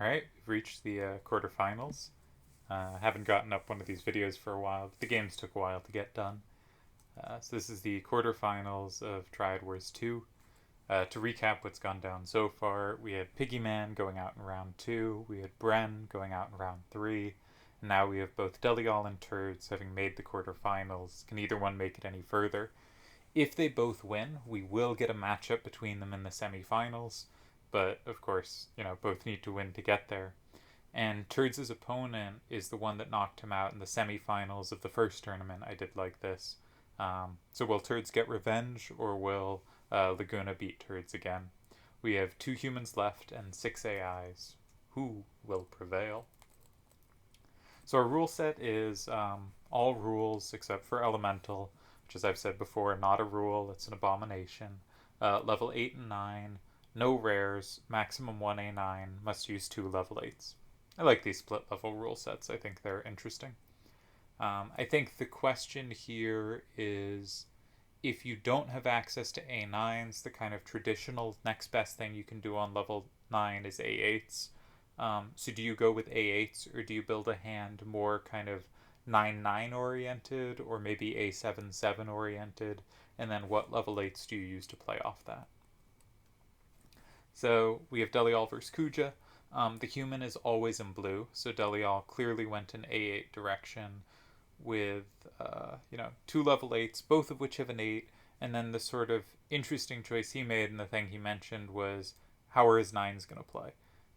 All right, we've reached the quarterfinals. Haven't gotten up one of these videos for a while. But the games took a while to get done. So this is the quarterfinals of Triad Wars 2. To recap what's gone down so far, we had Piggyman going out in round 2, we had Bren going out in round 3, and now we have both Delial and Turdz having made the quarterfinals. Can either one make it any further? If they both win, we will get a matchup between them in the semifinals, but of course, both need to win to get there. And Turd's opponent is the one that knocked him out in the semifinals of the first tournament. I did like this. So will Turdz get revenge, or will Laguna beat Turdz again? We have 2 humans left and 6 AIs. Who will prevail? So our rule set is all rules except for Elemental, which, as I've said before, not a rule, it's an abomination. Level 8 and 9, no rares, maximum 1 A9, must use 2 level 8s. I like these split level rule sets, I think they're interesting. I think the question here is, if you don't have access to A9s, the kind of traditional next best thing you can do on level 9 is A8s. So do you go with A8s, or do you build a hand more kind of 9-9 oriented, or maybe A7-7 oriented, and then what level 8s do you use to play off that? So we have Delial versus Kuja. The human is always in blue, so Delial clearly went in A8 direction with 2 level 8s, both of which have an 8, and then the sort of interesting choice he made, and the thing he mentioned was, how are his 9s going to play?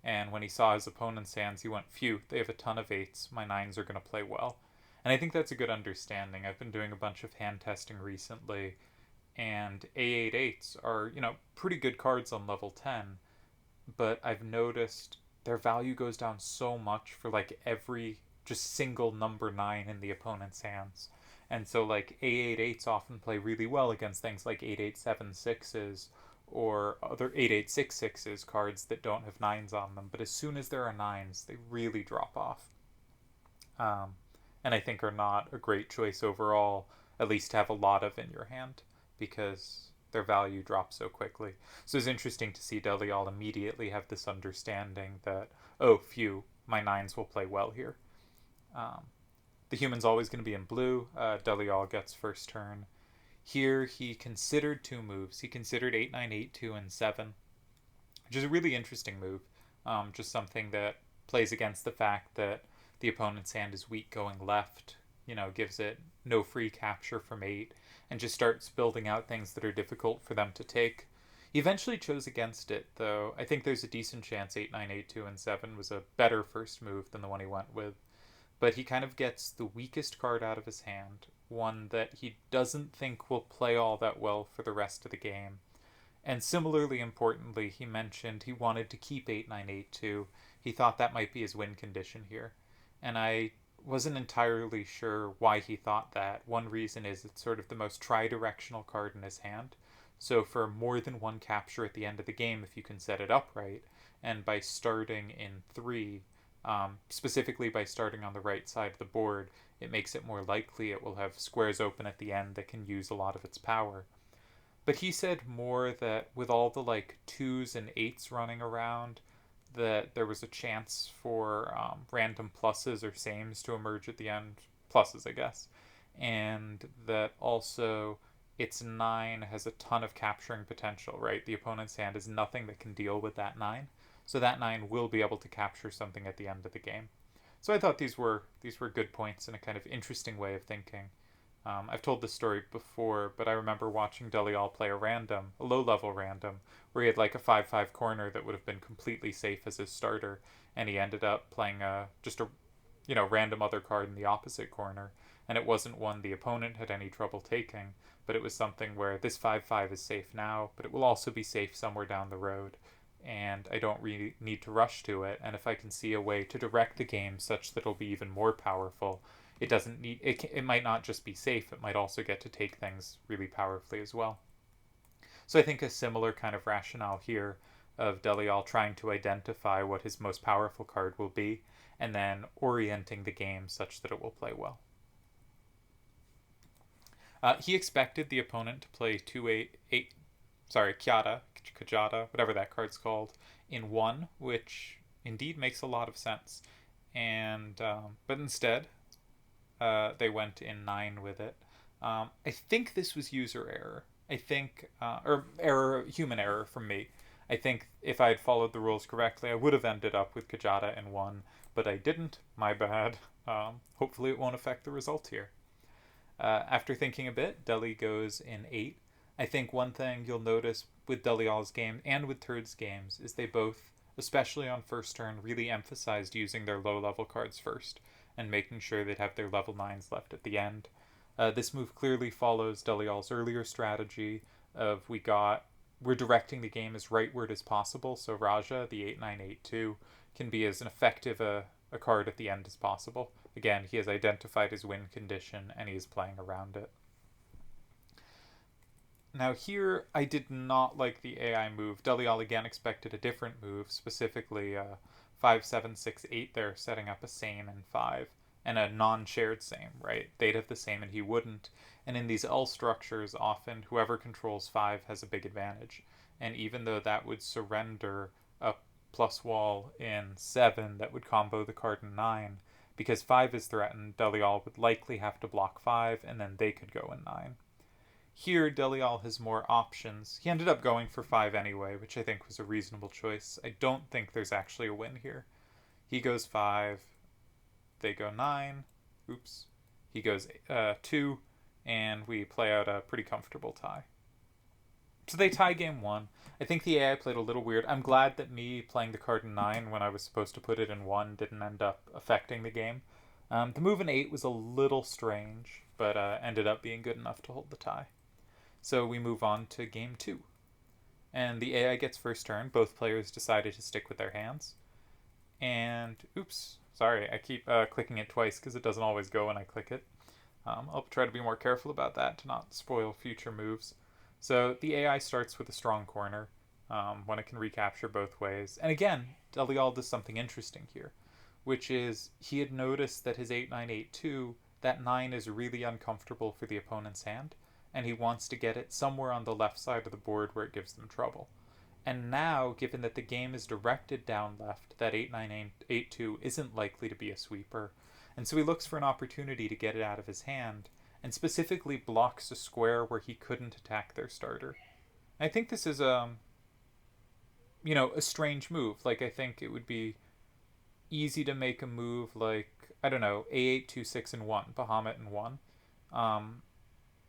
And when he saw his opponent's hands, he went, phew, they have a ton of 8s, my 9s are going to play well. And I think that's a good understanding. I've been doing a bunch of hand testing recently, and A8 8s are, pretty good cards on level 10, but I've noticed their value goes down so much for like every just single number 9 in the opponent's hands. And so like A8 8s often play really well against things like 8-8 7-6s or other 8-8 6-6s, cards that don't have 9s on them. But as soon as there are 9s, they really drop off. And I think are not a great choice overall, at least to have a lot of in your hand, because their value drops so quickly. So it's interesting to see Delial immediately have this understanding that, oh, phew, my 9s will play well here. The human's always going to be in blue. Delial gets first turn. Here he considered 2 moves. He considered 8-9, 8-2, and 7, which is a really interesting move. Just something that plays against the fact that the opponent's hand is weak going left, gives it no free capture from 8, and just starts building out things that are difficult for them to take. He eventually chose against it, though. I think there's a decent chance 8-9, 8-2, and 7 was a better first move than the one he went with. But he kind of gets the weakest card out of his hand, one that he doesn't think will play all that well for the rest of the game. And similarly importantly, he mentioned he wanted to keep 8-9, 8-2. He thought that might be his win condition here. And I wasn't entirely sure why he thought that. One reason is it's sort of the most tri-directional card in his hand. So for more than one capture at the end of the game, if you can set it up right, and by starting in 3, specifically by starting on the right side of the board, it makes it more likely it will have squares open at the end that can use a lot of its power. But he said more that with all the like 2s and 8s running around, that there was a chance for random pluses or sames to emerge at the end. Pluses, I guess. And that also its 9 has a ton of capturing potential, right? The opponent's hand is nothing that can deal with that 9. So that 9 will be able to capture something at the end of the game. So I thought these were good points and a kind of interesting way of thinking. I've told this story before, but I remember watching Delial play a low-level random, where he had like a 5-5 corner that would have been completely safe as his starter, and he ended up playing just a random other card in the opposite corner, and it wasn't one the opponent had any trouble taking, but it was something where this 5-5 is safe now, but it will also be safe somewhere down the road, and I don't really need to rush to it, and if I can see a way to direct the game such that it'll be even more powerful, it doesn't need it might not just be safe, it might also get to take things really powerfully as well. So I think a similar kind of rationale here of Delial trying to identify what his most powerful card will be, and then orienting the game such that it will play well. He expected the opponent to play 2-8, Kujata, whatever that card's called, in 1, which indeed makes a lot of sense. And but instead, they went in 9 with it. I think this was user error. I think, or error, human error from me. I think if I had followed the rules correctly, I would have ended up with Kajata in 1, but I didn't. My bad. Hopefully it won't affect the result here. After thinking a bit, Deli goes in 8. I think one thing you'll notice with Delial's game and with Turd's games is they both, especially on first turn, really emphasized using their low level cards first and making sure they'd have their level 9s left at the end. This move clearly follows Delial's earlier strategy of we're directing the game as rightward as possible, so Raja, the 8982, can be as effective a card at the end as possible. Again, he has identified his win condition and he is playing around it. Now here, I did not like the AI move. Delial again expected a different move, specifically 5768 there, setting up a same in 5, and a non-shared same, right? They'd have the same and he wouldn't. And in these L structures, often whoever controls 5 has a big advantage. And even though that would surrender a plus wall in 7 that would combo the card in 9, because 5 is threatened, Delial would likely have to block 5, and then they could go in 9. Here, Delial has more options. He ended up going for 5 anyway, which I think was a reasonable choice. I don't think there's actually a win here. He goes 5, they go 9, oops. He goes 2, and we play out a pretty comfortable tie. So they tie game 1. I think the AI played a little weird. I'm glad that me playing the card in 9 when I was supposed to put it in 1 didn't end up affecting the game. The move in 8 was a little strange, but ended up being good enough to hold the tie. So we move on to game 2. And the AI gets first turn. Both players decided to stick with their hands. And, oops, sorry, I keep clicking it twice because it doesn't always go when I click it. I'll try to be more careful about that to not spoil future moves. So the AI starts with a strong corner when it can recapture both ways. And again, Delial does something interesting here, which is he had noticed that his 8982, that 9 is really uncomfortable for the opponent's hand, and he wants to get it somewhere on the left side of the board where it gives them trouble. And now, given that the game is directed down left, that 8982 isn't likely to be a sweeper. And so he looks for an opportunity to get it out of his hand, and specifically blocks a square where he couldn't attack their starter. I think this is a strange move. Like, I think it would be easy to make a move like, I don't know, A8, 2, 6, and 1, Bahamut and 1,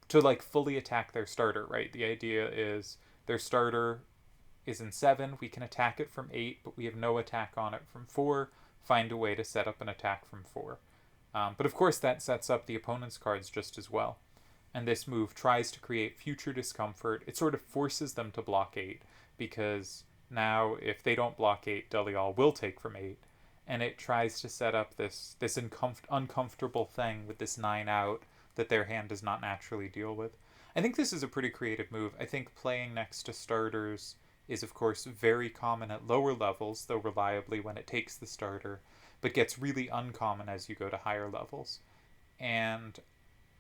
to like fully attack their starter, right? The idea is their starter is in 7, we can attack it from 8, but we have no attack on it from 4, find a way to set up an attack from 4. But of course that sets up the opponent's cards just as well. And this move tries to create future discomfort. It sort of forces them to block 8, because now if they don't block 8, Delial will take from 8. And it tries to set up this uncomfortable thing with this 9 out that their hand does not naturally deal with. I think this is a pretty creative move. I think playing next to starters is of course very common at lower levels, though reliably when it takes the starter, but gets really uncommon as you go to higher levels. And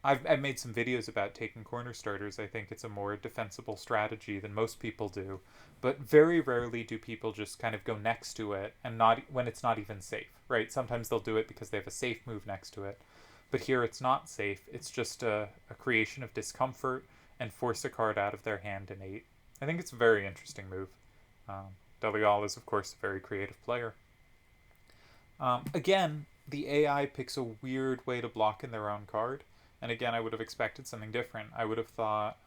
I've made some videos about taking corner starters. I think it's a more defensible strategy than most people do, but very rarely do people just kind of go next to it, and not when it's not even safe, right? Sometimes they'll do it because they have a safe move next to it, but here it's not safe. It's just a creation of discomfort and force a card out of their hand in 8. I think it's a very interesting move. Delial is, of course, a very creative player. Again, the AI picks a weird way to block in their own card. And again, I would have expected something different. I would have thought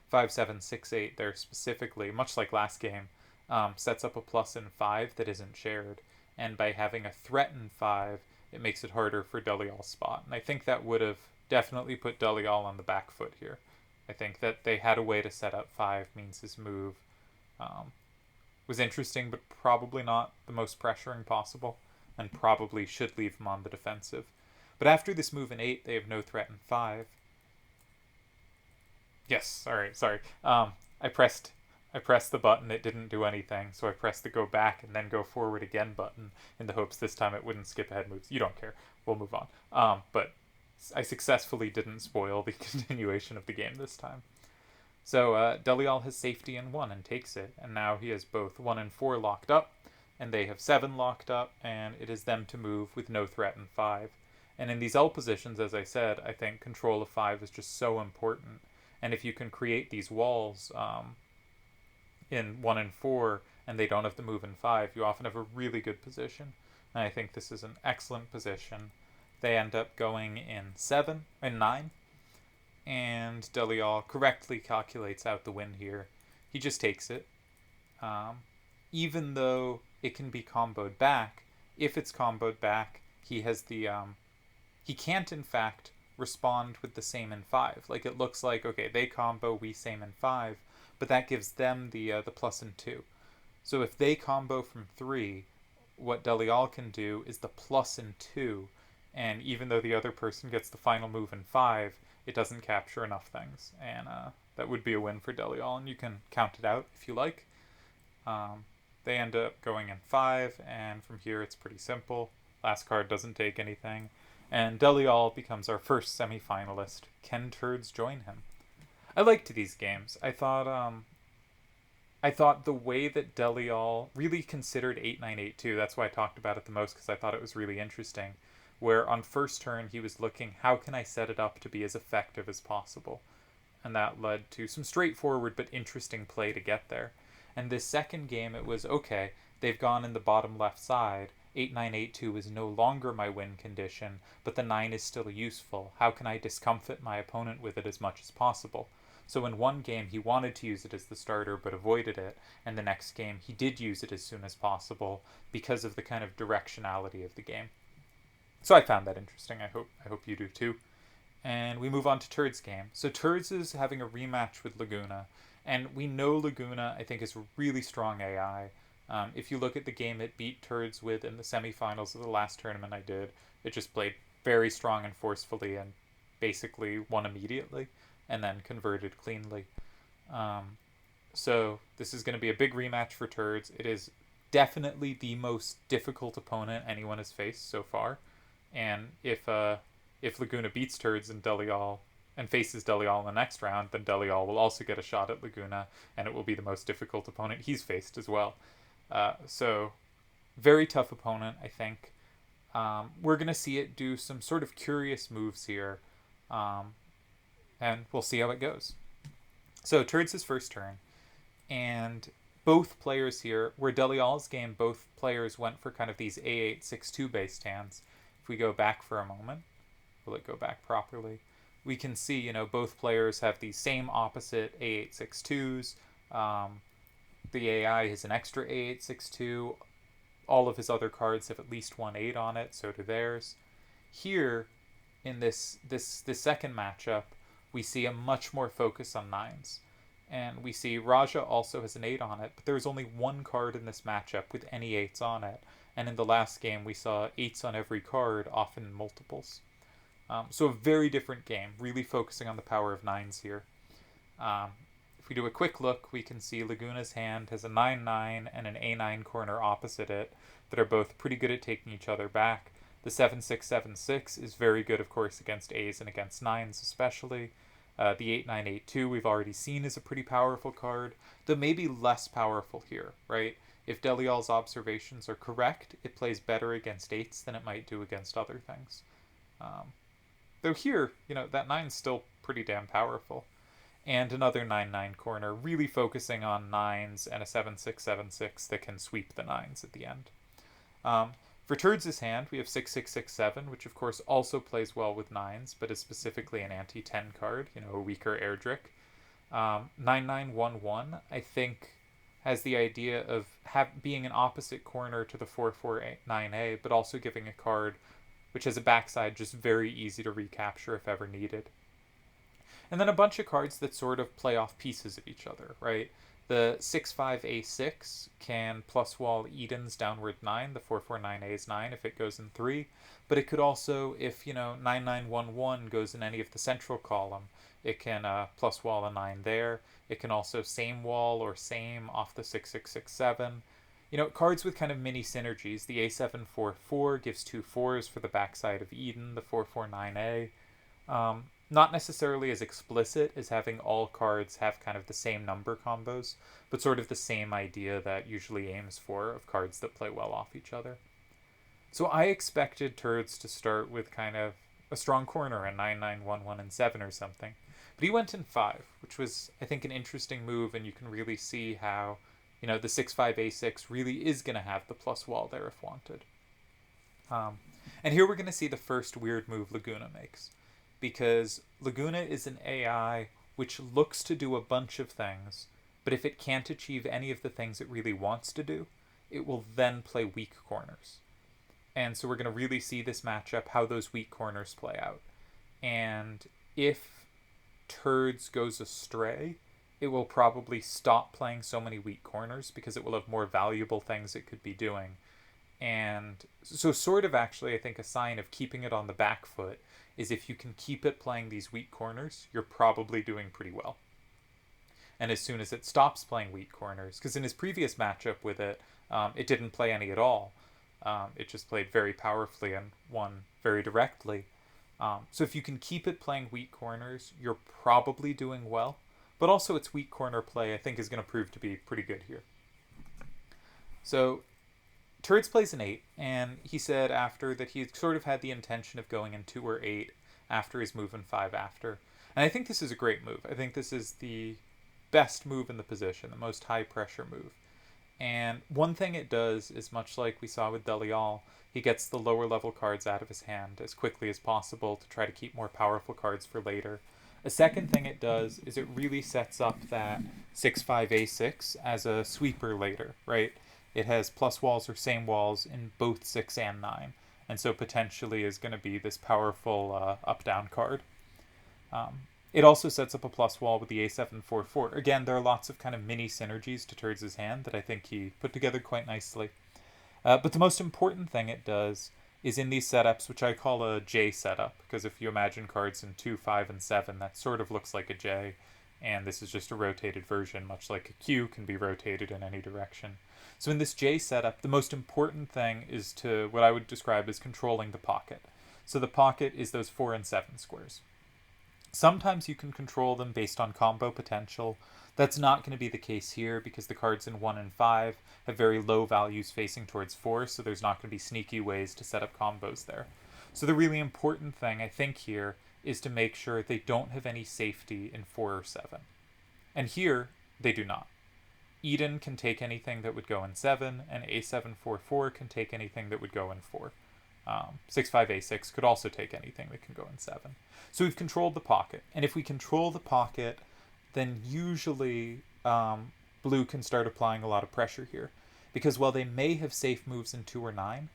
5768 there specifically, much like last game, sets up a plus in 5 that isn't shared. And by having a threat in 5, it makes it harder for Delial's spot. And I think that would have definitely put Delial on the back foot here. I think that they had a way to set up 5 means his move was interesting, but probably not the most pressuring possible, and probably should leave him on the defensive. But after this move in 8, they have no threat in 5. Yes, sorry. I pressed the button, it didn't do anything, so I pressed the go back and then go forward again button in the hopes this time it wouldn't skip ahead moves. You don't care. We'll move on. But I successfully didn't spoil the continuation of the game this time. So Delial has safety in 1 and takes it, and now he has both 1 and 4 locked up. and they have 7 locked up, and it is them to move with no threat in 5. And in these L positions, as I said, I think control of 5 is just so important. And if you can create these walls in 1 and 4, and they don't have to move in 5, you often have a really good position. And I think this is an excellent position. They end up going in 7 and 9, and Delial correctly calculates out the win here. He just takes it. Even though it can be comboed back, if it's comboed back, he has the he can't in fact respond with the same in 5. Like, it looks like, okay, they combo, we same in 5, but that gives them the plus in 2. So if they combo from 3, what Delial can do is the plus in 2, and even though the other person gets the final move in 5, it doesn't capture enough things, and that would be a win for Delial, and you can count it out if you like. They end up going in 5, and from here it's pretty simple. Last card doesn't take anything, and Delial becomes our first semi-finalist. Can Turdz join him? I liked these games. I thought the way that Delial really considered 8-9-8-2, that's why I talked about it the most, because I thought it was really interesting, where on first turn he was looking, how can I set it up to be as effective as possible? And that led to some straightforward but interesting play to get there. And this second game, it was, okay, they've gone in the bottom left side. 8-9-8-2 is no longer my win condition, but the 9 is still useful. How can I discomfit my opponent with it as much as possible? So in one game, he wanted to use it as the starter, but avoided it. And the next game, he did use it as soon as possible because of the kind of directionality of the game. So I found that interesting. I hope you do too. And we move on to Turd's game. So Turd's is having a rematch with Laguna. And we know Laguna, I think, is a really strong AI. If you look at the game it beat Turdz with in the semifinals of the last tournament I did, it just played very strong and forcefully and basically won immediately and then converted cleanly. So this is going to be a big rematch for Turdz. It is definitely the most difficult opponent anyone has faced so far. And if Laguna beats Turdz and Delial and faces Delial in the next round, then Delial will also get a shot at Laguna, and it will be the most difficult opponent he's faced as well. So very tough opponent, I think. We're going to see it do some sort of curious moves here, and we'll see how it goes. So Turd's first turn, and both players here, where Delial's game, both players went for kind of these A8-6-2 based hands. If we go back for a moment, will it go back properly? We can see, both players have these same opposite A8-6-2s. The AI has an extra A8-6-2. All of his other cards have at least one 8 on it, so do theirs. Here, in this second matchup, we see a much more focus on 9s. And we see Raja also has an 8 on it, but there's only one card in this matchup with any 8s on it. And in the last game, we saw 8s on every card, often in multiples. So a very different game, really focusing on the power of 9s here. If we do a quick look, we can see Laguna's hand has a 9-9 and an A9 corner opposite it that are both pretty good at taking each other back. The 7-6-7-6 is very good, of course, against A's and against 9s especially. The 8-9-8-2 we've already seen is a pretty powerful card, though maybe less powerful here, right? If Delial's observations are correct, it plays better against 8s than it might do against other things. Though here, that 9's still pretty damn powerful. And another 9-9 corner, really focusing on 9s and a 7-6-7-6 that can sweep the 9s at the end. For Turd's hand, we have 6-6-6-7, which of course also plays well with 9s, but is specifically an anti-10 card, a weaker Erdrick. 9-9-1-1, I think, has the idea of being an opposite corner to the 4-4-9A, but also giving a card which has a backside just very easy to recapture if ever needed. And then a bunch of cards that sort of play off pieces of each other, right? The 6-5-A6 can plus wall Eden's downward 9, the 4-4-9A's 9 if it goes in 3, but it could also, if 9-9-1-1 goes in any of the central column, it can plus wall a 9 there. It can also same wall or same off the 6-6-6-7. Cards with kind of mini synergies. The A7-4-4 gives 2 4s for the backside of Eden, the 4-4-9A. Not necessarily as explicit as having all cards have kind of the same number combos, but sort of the same idea that usually aims for of cards that play well off each other. So I expected Turdz to start with kind of a strong corner, a 9-9-1-1 and 7 or something. But he went in 5, which was, I think, an interesting move, and you can really see how, the 6-5-A6 really is going to have the plus wall there if wanted. And here we're going to see the first weird move Laguna makes, because Laguna is an AI which looks to do a bunch of things, but if it can't achieve any of the things it really wants to do, it will then play weak corners. And so we're going to really see this matchup, how those weak corners play out. And if Turdz goes astray, it will probably stop playing so many weak corners because it will have more valuable things it could be doing. And so sort of actually, I think a sign of keeping it on the back foot is if you can keep it playing these weak corners, you're probably doing pretty well. And as soon as it stops playing weak corners, because in his previous matchup with it, it didn't play any at all. It just played very powerfully and won very directly. So if you can keep it playing weak corners, you're probably doing well. But also its weak corner play, I think, is going to prove to be pretty good here. So Turdz plays an 8, and he said after that he sort of had the intention of going in 2 or 8 after his move in 5 after. And I think this is a great move. I think this is the best move in the position, the most high pressure move. And one thing it does is, much like we saw with Delial, he gets the lower level cards out of his hand as quickly as possible to try to keep more powerful cards for later. A second thing it does is it really sets up that 6-5-A6 as a sweeper later, right? It has plus walls or same walls in both 6 and 9, and so potentially is going to be this powerful up-down card. It also sets up a plus wall with the A7-4-4. Again, there are lots of kind of mini synergies to Turdz's hand that I think he put together quite nicely. But the most important thing it does is in these setups, which I call a J setup, because if you imagine cards in 2, 5, and 7, that sort of looks like a J, and this is just a rotated version, much like a Q can be rotated in any direction. So in this J setup, the most important thing is to what I would describe as controlling the pocket. So the pocket is those 4 and 7 squares. Sometimes you can control them based on combo potential. That's not going to be the case here because the cards in 1 and 5 have very low values facing towards 4, so there's not going to be sneaky ways to set up combos there. So the really important thing, I think, here is to make sure they don't have any safety in 4 or 7. And here, they do not. Eden can take anything that would go in 7, and A7-4-4 can take anything that would go in 4. 6-5-A6 could also take anything that can go in 7. So we've controlled the pocket. And if we control the pocket, then usually blue can start applying a lot of pressure here. Because while they may have safe moves in 2 or 9,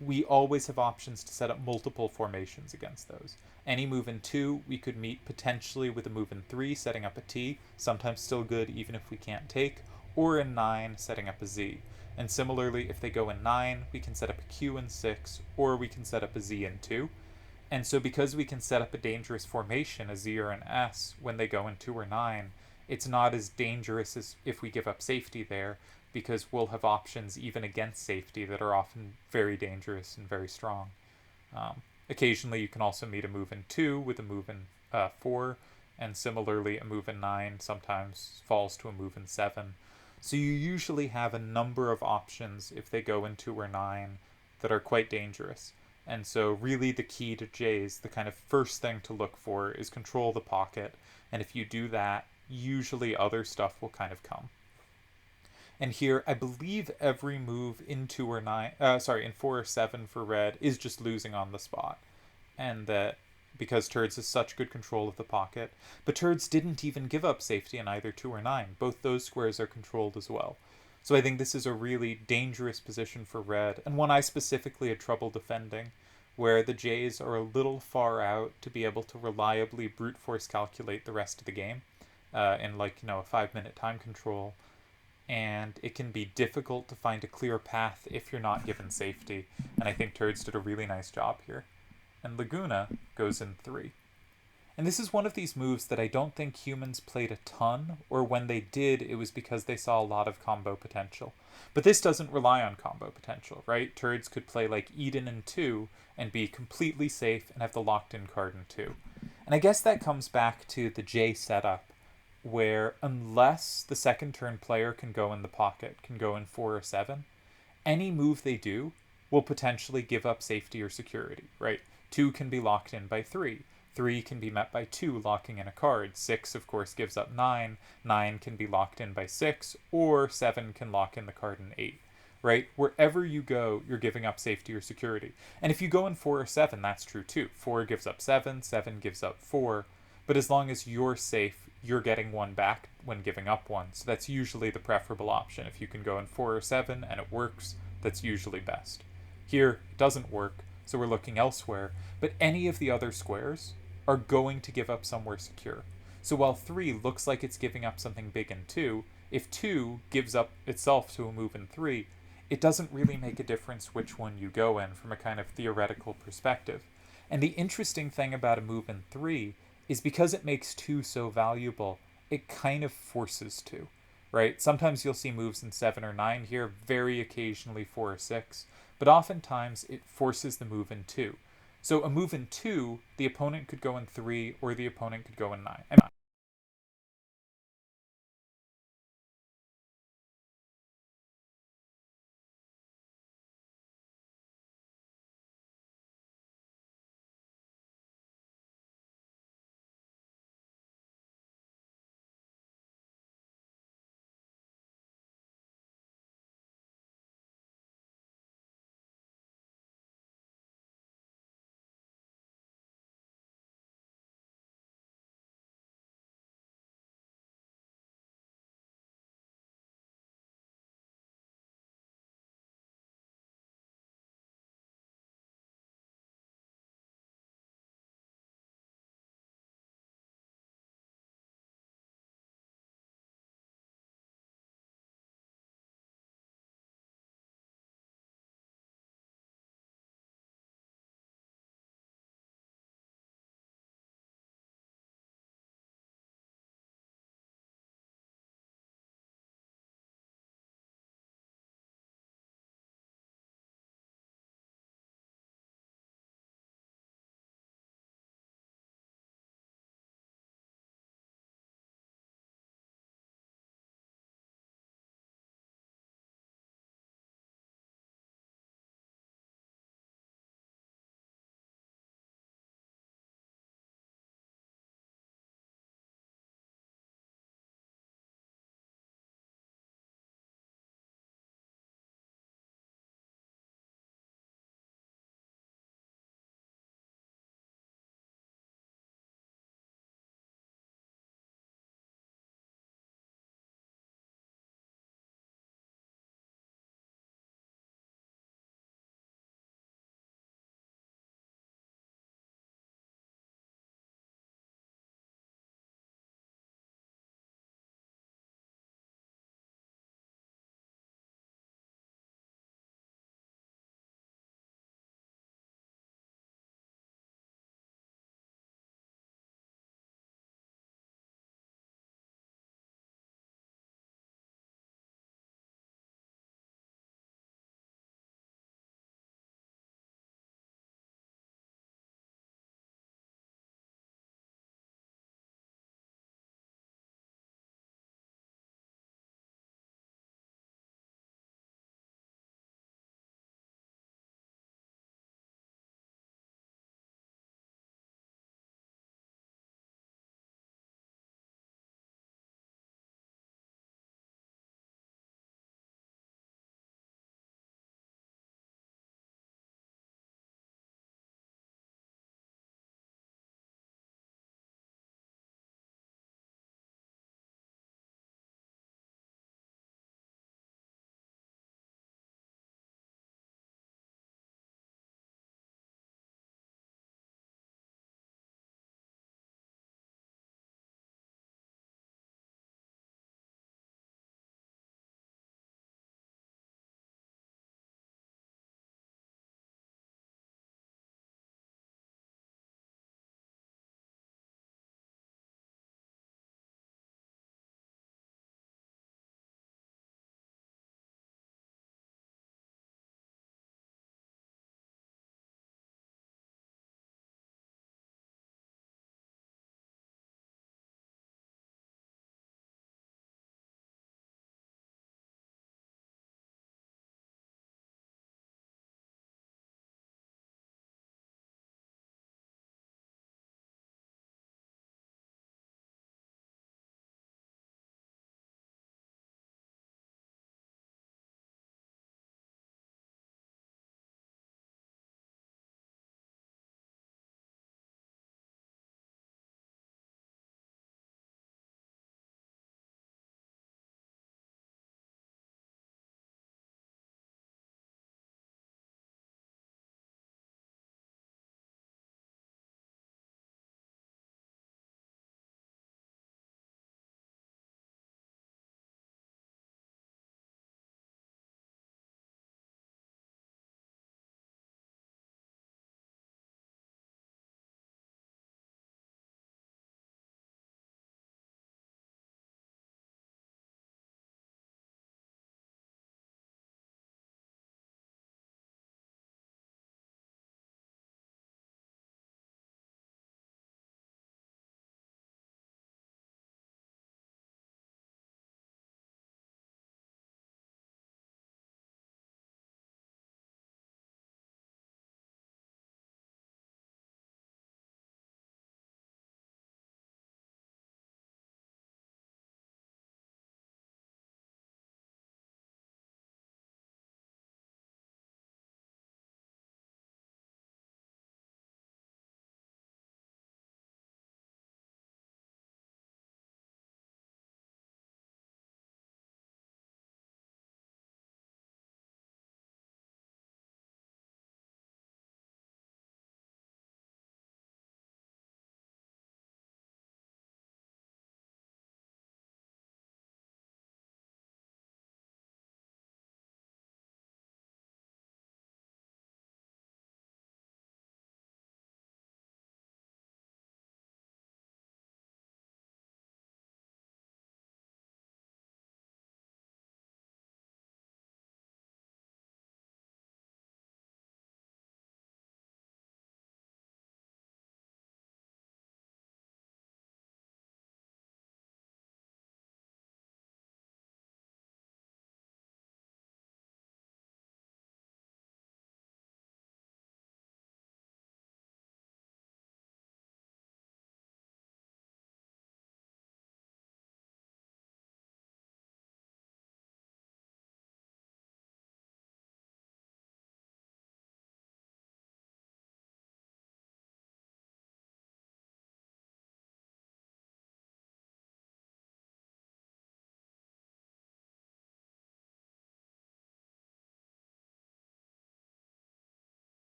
we always have options to set up multiple formations against those. Any move in 2, we could meet potentially with a move in 3, setting up a T, sometimes still good even if we can't take, or in 9, setting up a Z. And similarly, if they go in 9, we can set up a Q in 6, or we can set up a Z in 2. And so because we can set up a dangerous formation, a Z or an S, when they go in 2 or 9, it's not as dangerous as if we give up safety there, because we'll have options even against safety that are often very dangerous and very strong. Occasionally, you can also meet a move in 2 with a move in 4, and similarly, a move in 9 sometimes falls to a move in 7. So you usually have a number of options if they go in 2 or 9 that are quite dangerous. And so really the key to J's, the kind of first thing to look for is control the pocket. And if you do that, usually other stuff will kind of come. And here, I believe every move in 2 or 9, in 4 or 7 for red is just losing on the spot. And that because Turdz has such good control of the pocket. But Turdz didn't even give up safety in either 2 or 9. Both those squares are controlled as well. So I think this is a really dangerous position for red, and one I specifically had trouble defending, where the J's are a little far out to be able to reliably brute force calculate the rest of the game in a 5-minute time control. And it can be difficult to find a clear path if you're not given safety. And I think Turdz did a really nice job here. And Laguna goes in 3. And this is one of these moves that I don't think humans played a ton, or when they did, it was because they saw a lot of combo potential. But this doesn't rely on combo potential, right? Turdz could play like Eden in 2 and be completely safe and have the locked-in card in 2. And I guess that comes back to the J setup, where unless the second turn player can go in the pocket, can go in 4 or 7, any move they do will potentially give up safety or security, right? 2 can be locked in by 3. 3 can be met by 2 locking in a card. 6, of course, gives up 9. 9 can be locked in by 6, or 7 can lock in the card in 8, right? Wherever you go, you're giving up safety or security. And if you go in 4 or 7, that's true too. 4 gives up 7, 7 gives up 4. But as long as you're safe, you're getting 1 back when giving up 1. So that's usually the preferable option. If you can go in 4 or 7 and it works, that's usually best. Here, it doesn't work, so we're looking elsewhere. But any of the other squares are going to give up somewhere secure. So while 3 looks like it's giving up something big in 2, if 2 gives up itself to a move in 3, it doesn't really make a difference which one you go in from a kind of theoretical perspective. And the interesting thing about a move in 3 is because it makes 2 so valuable, it kind of forces 2, right? Sometimes you'll see moves in 7 or 9 here, very occasionally 4 or 6, but oftentimes it forces the move in 2. So a move in 2, the opponent could go in 3 or the opponent could go in 9.